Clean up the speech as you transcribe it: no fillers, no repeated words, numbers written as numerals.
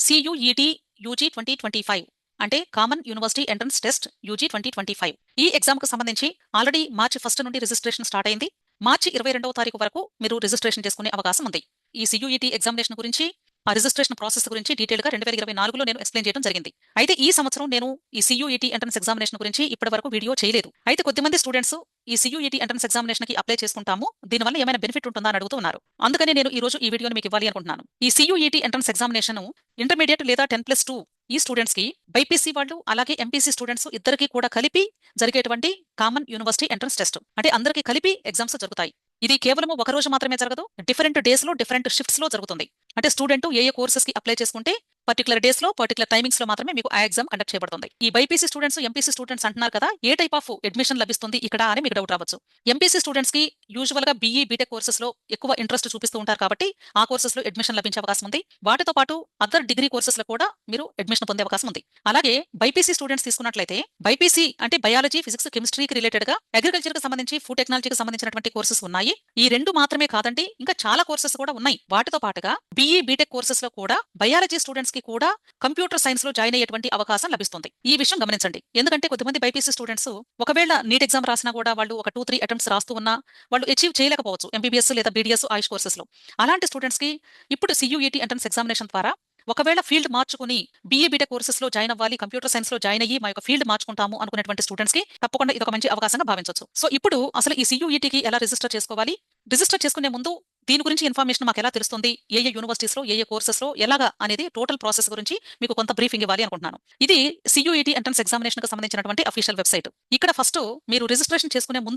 CUET UG 2025 అంటే common university entrance test UG 2025. ఈ ఎగ్జామ్‌కు సంబంధించి ఆల్రెడీ మార్చి 1 నుండి రిజిస్ట్రేషన్ స్టార్ట్ అయింది. మార్చి 22వ తారీఖు వరకు మీరు రిజిస్ట్రేషన్ చేసుకునే అవకాశం ఉంది. ఈ CUET ఎగ్జామినేషన్ గురించి, ఆ రిజిస్ట్రేషన్ ప్రాసెస్ గురించి డీటెయిల్‌గా 2024లో నేను ఎక్స్‌ప్లెయిన్ చేయడం జరిగింది. అయితే ఈ సంవత్సరం నేను ఈ CUET ఎంట్రన్స్ ఎగ్జామినేషన్ గురించి ఇప్పటి వరకు వీడియో చేయలేదు. అయితే కొద్దిమంది స్టూడెంట్స్ ఈ CUET ఎంట్రన్స్ ఎగ్జామినేషన్‌కి అప్లై చేసుకుంటాము. దీనివల్ల ఏమైనా బెనిఫిట్ ఉంటుందా అని అడుగుతూ ఉన్నారు. అందుకని నేను ఈ రోజు ఈ వీడియోని మీకు ఇవ్వాలి అనుకుంటున్నాను. ఈ CUET ఎంట్రన్స్ ఎగ్జామినేషన్ ఇంటర్మీడియట్ లేదా 10+2 ఈ స్టూడెంట్స్ కి బైపీసీ వాళ్ళు అలాగే ఎంపీసీ స్టూడెంట్స్ ఇద్దరికి కూడా కలిపి జరిగేటువంటి కామన్ యూనివర్సిటీ ఎంట్రన్స్ టెస్ట్. అంటే అందరికీ కలిపి ఎగ్జామ్స్ జరుగుతాయి. ఇది కేవలం ఒక రోజు మాత్రమే జరగదు. డిఫరెంట్ డేస్ లో డిఫరెంట్ షిఫ్ట్స్ లో జరుగుతుంది. అంటే స్టూడెంట్ ఏ కోర్సెస్ కి అప్లై చేసుకుంటే పర్టికులర్ డేస్ లో పర్టికులర్ టైమింగ్స్ లో మాత్రమే మీకు ఆ ఎగ్జామ్ కండక్ట్ చేయబడుతుంది. ఈ బైపీసీ స్టూడెంట్స్ ఎంపీసీ స్టూడెంట్స్ అంటున్నారు కదా, ఏ టైప్ ఆఫ్ అడ్మిషన్ లభిస్తుంది ఇక్కడ అని మీకు డౌట్ రావచ్చు. ఎంపీసీ స్టూడెంట్స్ కి యూజువల్ గా బీఈ బీటెక్ కోర్సెస్ లో ఎక్కువ ఇంట్రెస్ట్ చూపిస్తూ ఉంటారు కాబట్టి ఆ కోర్సెస్ లో అడ్మిషన్ లభించే అవకాశం ఉంది. వాటితో పాటు అదర్ డిగ్రీ కోర్సెస్ లో కూడా మీరు అడ్మిషన్ పొందే అవకాశం ఉంది. అలాగే బైపీసీ స్టూడెంట్స్ తీసుకున్నట్లయితే బైపీసీ అంటే బయాలజీ, ఫిజిక్స్, కెమిస్ట్రీకి రిలేటెడ్ గా అగ్రికల్చర్ కి సంబంధించి ఫుడ్ టెక్నాలజీకి సంబంధించినటువంటి కోర్సెస్ ఉన్నాయి. ఈ రెండు మాత్రమే కాదండి, ఇంకా చాలా కోర్సెస్ కూడా ఉన్నాయి. వాటితో పాటుగా బీఈ బీటెక్ కోర్సెస్ లో కూడా బయాలజీ స్టూడెంట్స్ కి కూడా కంప్యూటర్ సైన్స్ లో జాయిన్ అయ్యేటువంటి అవకాశం లభిస్తుంది. ఈ విషయం గమనించండి. ఎందుకంటే కొద్దిమంది బైపీసీ స్టూడెంట్స్ ఒకవేళ నీట్ ఎగ్జామ్ రాసినా కూడా వాళ్ళు ఒక 2-3 అటెంప్ట్స్ రాస్తూ ఉన్నా వాళ్ళు అచీవ్ చేయలేకపోవచ్చు ఎంబీబీఎస్ లేదా బీడీఎస్ ఆయుష్ కోర్సెస్ లో. అలాంటి స్టూడెంట్స్ కి ఇప్పుడు CUET ఎంట్రన్స్ ఎగ్జామినేషన్ ద్వారా ఒకవేళ ఫీల్డ్ మార్చుకుని బీఏ బీటెక్ కోర్సెస్ లో జాయిన్ అవ్వాలి, కంప్యూటర్ సైన్స్ లో జాయిన్ అయ్యి మా యొక్క ఫీల్డ్ మార్చుకుంటాము అనుకునేటువంటి స్టూడెంట్స్ కి తప్పకుండా ఇది ఒక మంచి అవకాశంగా భావించవచ్చు. సో ఇప్పుడు అసలు ఈ CUET కి ఎలా రిజిస్టర్ చేసుకోవాలి, రిజిస్టర్ చేసుకునే ముందు దీని గురించి ఇన్ఫర్మేషన్ మాకు ఎలా తెలుస్తుంది, ఏ యూనివర్సిటీస్ లో ఏ కోర్సెస్ లో ఎలాగా అనేది టోటల్ ప్రాసెస్ గురించి మీకు కొంత బ్రీఫింగ్ ఇవ్వాలి అనుకుంటున్నాను. ఇది CUET ఎంట్రన్స్ ఎగ్జామినేషన్ కి సంబంధించినటువంటి అఫీషియల్ వెబ్సైట్. ఇక్కడ ఫస్ట్ మీరు రిజిస్ట్రేషన్ చేసుకునే ముందు